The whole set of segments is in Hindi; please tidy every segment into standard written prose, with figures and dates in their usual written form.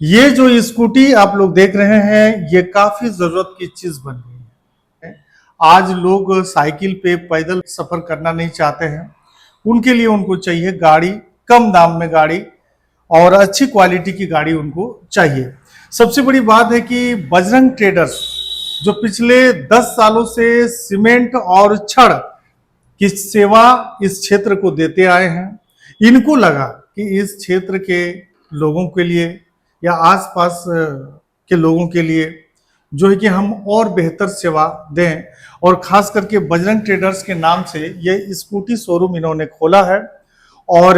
ये जो स्कूटी आप लोग देख रहे हैं, ये काफी जरूरत की चीज बन गई है। आज लोग साइकिल पे पैदल सफर करना नहीं चाहते हैं। उनके लिए उनको चाहिए गाड़ी, कम दाम में गाड़ी और अच्छी क्वालिटी की गाड़ी उनको चाहिए। सबसे बड़ी बात है कि बजरंग ट्रेडर्स जो पिछले 10 सालों से सीमेंट और छड़ की सेवा इस क्षेत्र को देते आए हैं, इनको लगा कि इस क्षेत्र के लोगों के लिए या आसपास के लोगों के लिए जो है कि हम और बेहतर सेवा दें, और खास करके बजरंग ट्रेडर्स के नाम से ये स्कूटी शोरूम इन्होंने खोला है। और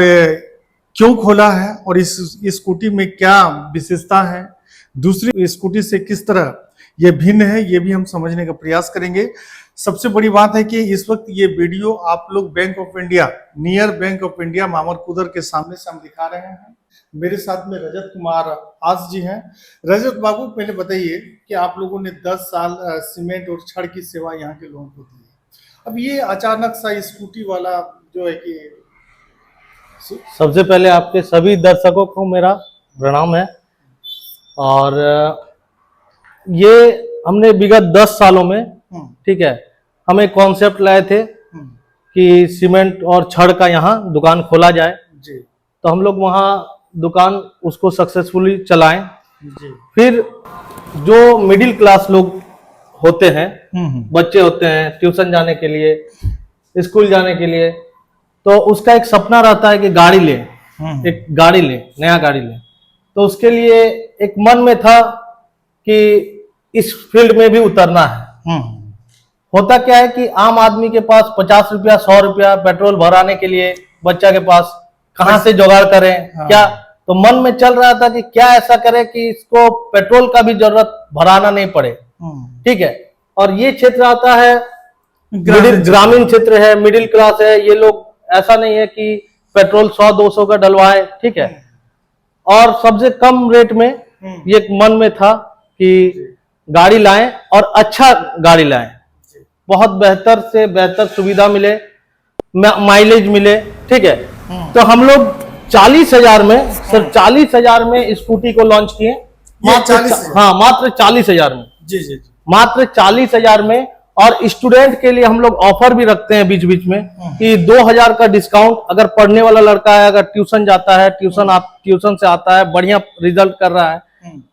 क्यों खोला है और इस स्कूटी में क्या विशेषता है, दूसरी स्कूटी से किस तरह ये भिन्न है, ये भी हम समझने का प्रयास करेंगे। सबसे बड़ी बात है कि इस वक्त ये वीडियो आप लोग Bank of India, near Bank of India Mamarkudar के सामने से हम दिखा रहे हैं। मेरे साथ में रजत कुमार आस जी हैं। रजत बाबू, पहले बताइए कि आप लोगों ने 10 साल सीमेंट और छड़ की सेवा यहाँ के लोगों को दी है। अब ये अचानक सा स्कूटी वाला जो है कि सबसे पहले आपके सभी दर्शकों को मेरा प्रणाम है। और ये हमने विगत 10 सालों में, ठीक है, हम एक कॉन्सेप्ट लाए थे कि सीमेंट और छड़ का यहाँ दुकान खोला जाए जी। तो हम लोग वहाँ दुकान उसको सक्सेसफुली चलाएं जी। फिर जो मिडिल क्लास लोग होते हैं, बच्चे होते हैं ट्यूशन जाने के लिए, स्कूल जाने के लिए, तो उसका एक सपना रहता है कि गाड़ी ले, एक गाड़ी ले, नया गाड़ी ले। तो उसके लिए एक मन में था कि इस फील्ड में भी उतरना है। होता क्या है कि आम आदमी के पास 50 रुपया 100 रुपया पेट्रोल भराने के लिए बच्चा के पास कहां से जुगाड़ करें। क्या तो मन में चल रहा था कि क्या ऐसा करें कि इसको पेट्रोल का भी जरूरत भराना नहीं पड़े, ठीक है। और ये क्षेत्र आता है ग्रामीण क्षेत्र है, मिडिल क्लास है, ये लोग ऐसा नहीं है कि पेट्रोल 100-200 का डलवाए, ठीक है। और सबसे कम रेट में ये मन में था कि गाड़ी लाएं और अच्छा गाड़ी लाएं, बहुत बेहतर से बेहतर सुविधा मिले, माइलेज मिले, ठीक है। तो हम लोग 40,000 में, सर 40,000 में स्कूटी को लॉन्च किए। मात्र 40,000 में। जी जी। मात्र 40,000 में। और स्टूडेंट के लिए हम लोग ऑफर भी रखते हैं बीच बीच में कि 2,000 का डिस्काउंट। अगर पढ़ने वाला लड़का है, अगर ट्यूशन जाता है, ट्यूशन से आता है, बढ़िया रिजल्ट कर रहा है,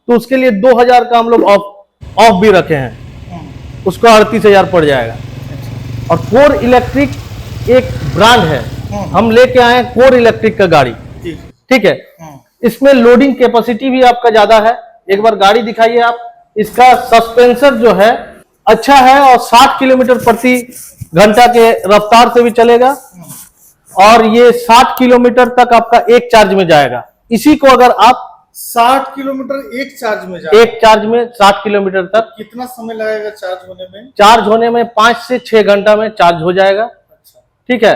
तो उसके लिए 2,000 का हम लोग ऑफ भी रखे हैं, उसको 38,000 पड़ जाएगा। और कोर इलेक्ट्रिक एक ब्रांड है, हम लेके आए कोर इलेक्ट्रिक का गाड़ी, ठीक है। इसमें लोडिंग कैपेसिटी भी आपका ज्यादा है। एक बार गाड़ी दिखाइए आप। इसका सस्पेंसर जो है अच्छा है और 60 किलोमीटर प्रति घंटा के रफ्तार से भी चलेगा। और ये 60 किलोमीटर तक आपका एक चार्ज में जाएगा। इसी को अगर आप 60 किलोमीटर एक चार्ज में जाएगा, एक चार्ज में 60 किलोमीटर तक। कितना समय लगेगा चार्ज होने में? चार्ज होने में 5 से 6 घंटा में चार्ज हो जाएगा, ठीक है।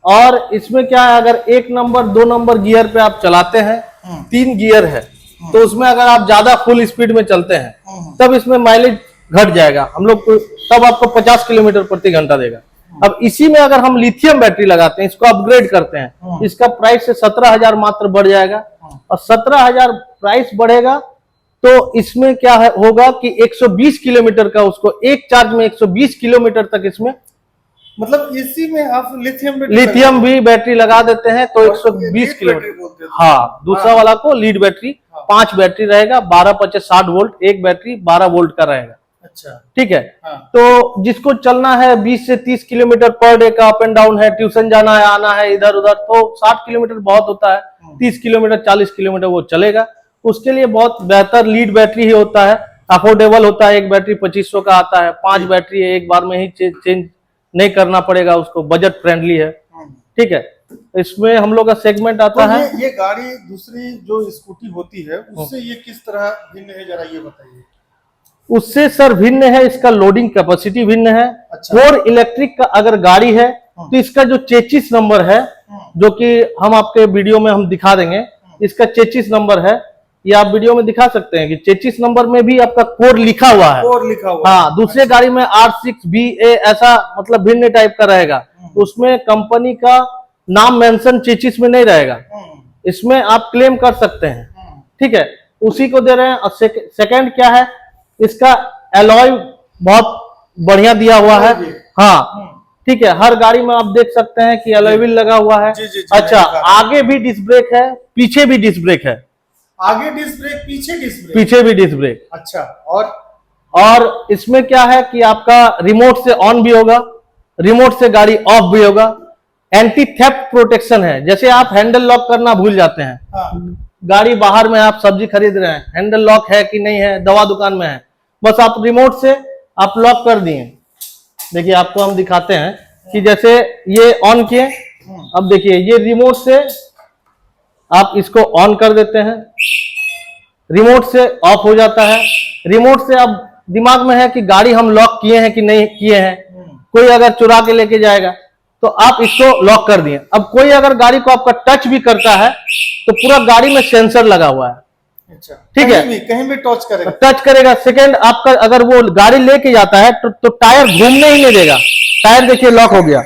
और इसमें क्या है, अगर 1 नंबर 2 नंबर गियर पे आप चलाते हैं, 3 गियर है, तो उसमें अगर आप ज्यादा फुल स्पीड में चलते हैं तब इसमें माइलेज घट जाएगा। हम लोग तब आपको 50 किलोमीटर प्रति घंटा देगा। अब इसी में अगर हम लिथियम बैटरी लगाते हैं, इसको अपग्रेड करते हैं, इसका प्राइस से 17,000 मात्र बढ़ जाएगा। और 17,000 प्राइस बढ़ेगा तो इसमें क्या है होगा कि 120 किलोमीटर का, उसको एक चार्ज में 120 किलोमीटर तक इसमें, मतलब इसी में आप लिथियम भी बैटरी लगा देते हैं तो 120 किलोमीटर। हाँ, दूसरा वाला को लीड बैटरी, 5 बैटरी रहेगा, 12-25 60 वोल्ट, एक बैटरी 12 वोल्ट का रहेगा। अच्छा, ठीक है। तो जिसको चलना है 20 से 30 किलोमीटर पर डे का, अप एंड डाउन है, ट्यूशन जाना है, आना है इधर उधर, तो 60 किलोमीटर बहुत होता है, 30 किलोमीटर 40 किलोमीटर वो चलेगा। उसके लिए बहुत बेहतर लीड बैटरी ही होता है, अफोर्डेबल होता है। एक बैटरी 2500 का आता है, 5 बैटरी है, एक बार में ही चेंज नहीं करना पड़ेगा उसको, बजट फ्रेंडली है, ठीक है। इसमें हम लोग का सेगमेंट आता है। ये गाड़ी दूसरी जो स्कूटी होती है उससे ये किस तरह भिन्न है, जरा ये बताइए। उससे सर भिन्न है, इसका लोडिंग कैपेसिटी भिन्न है। कोर इलेक्ट्रिक का अगर गाड़ी है तो इसका जो चेचिस नंबर है, जो कि हम आपके वीडियो में हम दिखा देंगे, इसका चेचिस नंबर है, ये आप वीडियो में दिखा सकते हैं कि चेचिस नंबर में भी आपका कोर लिखा हुआ है। कोर लिखा हुआ हाँ, दूसरे गाड़ी में R6BA ऐसा मतलब भिन्न टाइप का रहेगा, उसमें कंपनी का नाम मेंशन चेचिस में नहीं रहेगा। इसमें आप क्लेम कर सकते हैं, ठीक है। उसी को दे रहे हैं। और सेकंड क्या है, इसका एलॉय बहुत बढ़िया दिया हुआ है। हाँ ठीक है, हर गाड़ी में आप देख सकते हैं कि एलॉय व्हील लगा हुआ है। अच्छा, आगे भी डिस्क ब्रेक है, पीछे भी डिस्क ब्रेक है। आगे डिस्क ब्रेक, पीछे डिस्क ब्रेक, पीछे भी डिस्क ब्रेक। अच्छा, और इसमें क्या है कि आपका रिमोट से ऑन भी होगा, रिमोट से गाड़ी ऑफ भी होगा। एंटी थेफ्ट प्रोटेक्शन है, जैसे आप हैंडल लॉक करना भूल जाते हैं। हाँ। गाड़ी बाहर में आप सब्जी खरीद रहे हैं, हैंडल लॉक है कि नहीं है, दवा दुकान में है, बस आप रिमोट से आप लॉक कर दिए। देखिए आपको हम दिखाते हैं कि जैसे ये ऑन किए, अब देखिए ये रिमोट से आप इसको ऑन कर देते हैं, रिमोट से ऑफ हो जाता है। रिमोट से अब दिमाग में है कि गाड़ी हम लॉक किए हैं कि नहीं किए हैं, कोई अगर चुरा के लेके जाएगा तो आप इसको लॉक कर दिए। अब कोई अगर गाड़ी को आपका टच भी करता है तो पूरा गाड़ी में सेंसर लगा हुआ है। अच्छा, ठीक है, कहीं भी टच करेगा। सेकंड आपका अगर वो गाड़ी लेके जाता है तो टायर घूमने ही नहीं देगा। टायर देखिए लॉक हो गया,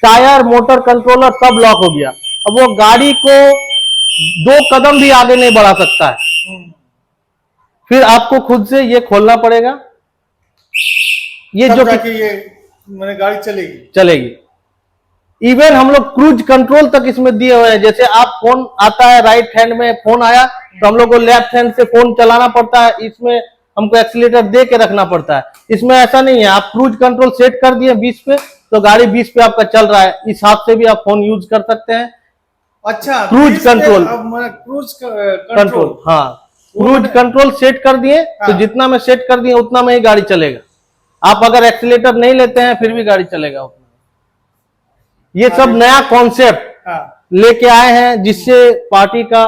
टायर, मोटर कंट्रोलर सब लॉक हो गया। अब वो गाड़ी को 2 कदम भी आगे नहीं बढ़ा सकता है। फिर आपको खुद से ये खोलना पड़ेगा, ये जो कि ये मैंने गाड़ी चलेगी। इवन हम लोग क्रूज कंट्रोल तक इसमें दिए हुए हैं। जैसे आप फोन आता है, राइट हैंड में फोन आया तो हम लोग को लेफ्ट हैंड से फोन चलाना पड़ता है, इसमें हमको एक्सीलेटर दे के रखना पड़ता है। इसमें ऐसा नहीं है, आप क्रूज कंट्रोल सेट कर दिए 20 पे तो गाड़ी 20 पे आपका चल रहा है, इस हिसाब से भी आप फोन यूज कर सकते हैं। अच्छा, क्रूज कंट्रोल, क्रूज कंट्रोल, हाँ क्रूज कंट्रोल सेट कर दिए तो जितना में सेट कर दिए उतना में ही गाड़ी चलेगा। आप अगर एक्सीलेटर नहीं लेते हैं फिर भी गाड़ी चलेगा उतना। ये सब नया कॉन्सेप्ट लेके आए हैं जिससे पार्टी का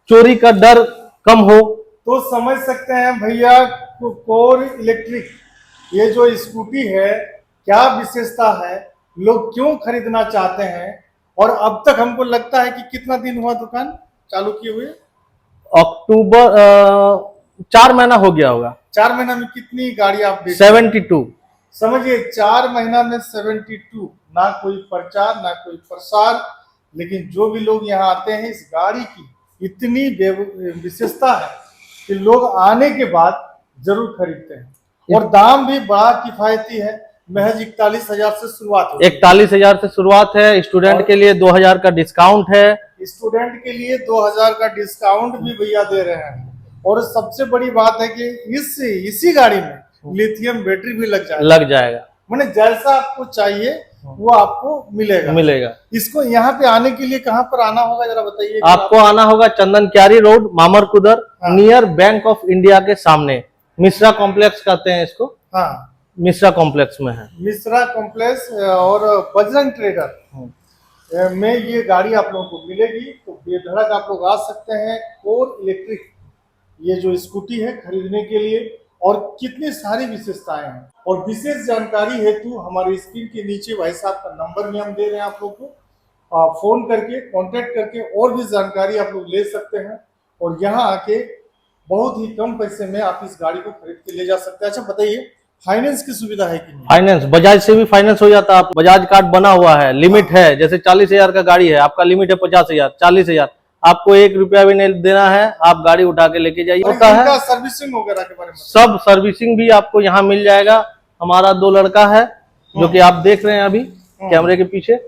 चोरी का डर कम हो। तो समझ सकते हैं भैया, कोर इलेक्ट्रिक ये जो स्कूटी है क्या विशेषता है, लोग क्यों खरीदना चाहते हैं, और अब तक हमको लगता है कि कितना दिन हुआ दुकान चालू किए हुए? अक्टूबर 4 महीना हो गया होगा। 4 महीना में कितनी गाड़ी आप 72। समझिए 4 महीना में 72, ना कोई प्रचार ना कोई प्रसार, लेकिन जो भी लोग यहाँ आते हैं इस गाड़ी की इतनी विशेषता है कि लोग आने के बाद जरूर खरीदते हैं। और दाम भी बड़ा किफायती है, महज 41,000 से शुरुआत है। 41,000 से शुरुआत है। स्टूडेंट के लिए 2,000 का डिस्काउंट है। स्टूडेंट के लिए 2,000 का डिस्काउंट भी भैया दे रहे हैं। और सबसे बड़ी बात है कि इसी गाड़ी में लिथियम बैटरी भी लग जाएगा। मैंने जैसा आपको चाहिए वो आपको मिलेगा। इसको यहाँ पे आने के लिए कहाँ पर आना होगा जरा बताइए। आपको आना होगा Chandan Kyari road, Mamarkudar, near Bank of India के सामने, मिश्रा कॉम्प्लेक्स कहते हैं इसको। हाँ, मिश्रा कॉम्प्लेक्स में है, मिश्रा कॉम्प्लेक्स और बजरंग ट्रेडर में ये गाड़ी आप लोगों को मिलेगी। तो बेधड़क आप लोग आ सकते हैं कोर इलेक्ट्रिक ये जो स्कूटी है खरीदने के लिए। और कितनी सारी विशेषताएं हैं, और विशेष जानकारी हेतु हमारे स्क्रीन के नीचे भाई साहब का नंबर भी हम दे रहे हैं, आप लोग को फोन करके कांटेक्ट करके और भी जानकारी आप लोग ले सकते हैं। और यहाँ आके बहुत ही कम पैसे में आप इस गाड़ी को खरीद के ले जा सकते हैं। अच्छा बताइए, फाइनेंस की सुविधा है कि नहीं? फाइनेंस बजाज से भी फाइनेंस हो जाता है। बजाज कार्ड बना हुआ है, लिमिट है। जैसे 40,000 का गाड़ी है, आपका लिमिट है 50,000, 40,000, आपको 1 रुपया भी नहीं देना है, आप गाड़ी उठा के लेके जाइए। होता है सर्विसिंग वगैरह के बारे में सब सर्विसिंग भी आपको यहाँ मिल जाएगा। हमारा 2 लड़का है जो कि आप देख रहे हैं अभी कैमरे के पीछे,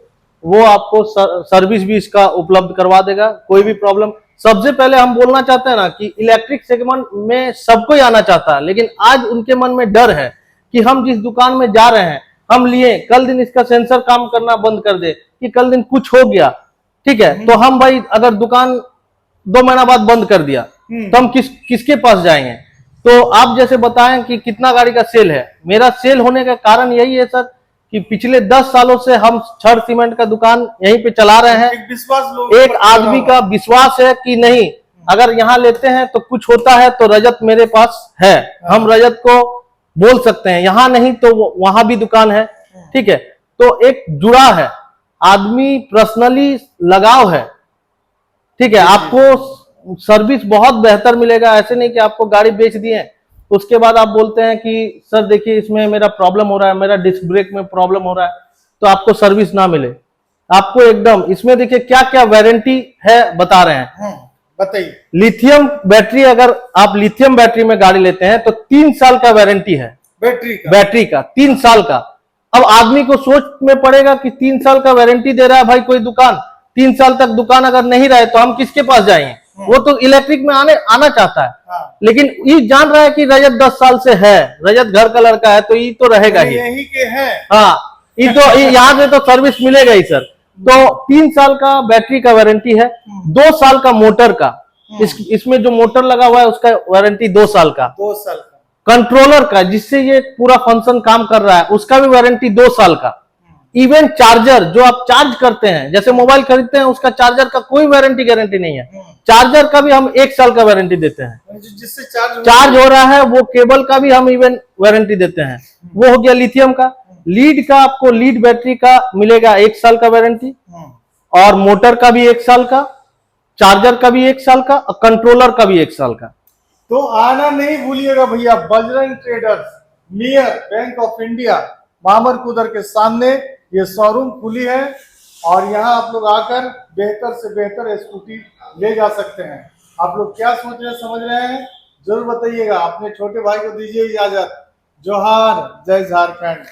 वो आपको सर्विस भी इसका उपलब्ध करवा देगा। कोई भी प्रॉब्लम, सबसे पहले हम बोलना चाहते हैं ना कि इलेक्ट्रिक सेगमेंट में सबको आना चाहता है, लेकिन आज उनके मन में डर है कि हम जिस दुकान में जा रहे हैं, हम लिए कल दिन इसका सेंसर काम करना बंद कर दे, कि कल दिन कुछ हो गया, ठीक है, तो हम भाई अगर दुकान 2 महीना बाद बंद कर दिया तो हम किसके पास जाएंगे। तो आप जैसे बताएं कि कितना गाड़ी का सेल है। मेरा सेल होने का कारण यही है सर कि पिछले 10 सालों से हम छड़ सीमेंट का दुकान यहीं पे चला रहे हैं। एक आदमी का विश्वास है कि नहीं, अगर यहाँ लेते हैं तो कुछ होता है, तो रजत मेरे पास है, हम रजत को बोल सकते हैं, यहाँ नहीं तो वहां भी दुकान है, ठीक है। तो एक जुड़ा है आदमी, पर्सनली लगाव है, ठीक है। आपको सर्विस बहुत बेहतर मिलेगा। ऐसे नहीं कि आपको गाड़ी बेच दिए उसके बाद आप बोलते हैं कि सर देखिए इसमें मेरा प्रॉब्लम हो रहा है, मेरा डिस्क ब्रेक में प्रॉब्लम हो रहा है, तो आपको सर्विस ना मिले। आपको एकदम इसमें देखिए क्या क्या वारंटी है बता रहे हैं। बताइए। लिथियम बैटरी, अगर आप लिथियम बैटरी में गाड़ी लेते हैं तो 3 साल का वारंटी है बैटरी का 3 साल का। अब आदमी को सोच में पड़ेगा कि 3 साल का वारंटी दे रहा है भाई कोई दुकान, 3 साल तक दुकान अगर नहीं रहे तो हम किसके पास जाएंगे। वो तो इलेक्ट्रिक में आना चाहता है। हाँ। लेकिन ये जान रहा है कि रजत 10 साल से है, रजत घर का लड़का है, तो ये तो रहेगा ही। यही के हैं। हाँ, ये तो यहाँ से तो सर्विस मिलेगा ही सर। तो 3 साल का बैटरी का वारंटी है, 2 साल का मोटर का। इसमें जो मोटर लगा हुआ है उसका वारंटी 2 साल का। 2 साल का। कंट्रोलर का, जिससे ये पूरा फंक्शन काम कर रहा है, उसका भी वारंटी 2 साल का। इवन चार्जर जो आप चार्ज करते हैं, जैसे मोबाइल खरीदते हैं, उसका चार्जर का कोई वारंटी गारंटी नहीं है। चार्जर का भी हम 1 साल का वारंटी देते हैं। जिससे चार्ज हो रहा है वो केबल का भी हम इवन वारंटी देते हैं। वो हो गया लिथियम का। लीड का आपको लीड बैटरी का मिलेगा 1 साल का वारंटी, और मोटर का भी 1 साल का, चार्जर का भी 1 साल का, और कंट्रोलर का भी 1 साल का। तो आना नहीं भूलिएगा भैया, Bajrang traders near Bank of India Mamarkudar के सामने ये शोरूम खुली है, और यहाँ आप लोग आकर बेहतर से बेहतर स्कूटी ले जा सकते हैं। आप लोग क्या सोच रहे हैं, समझ रहे हैं, जरूर बताइएगा। अपने छोटे भाई को दीजिए इजाजत। जोहार, जय झारखंड।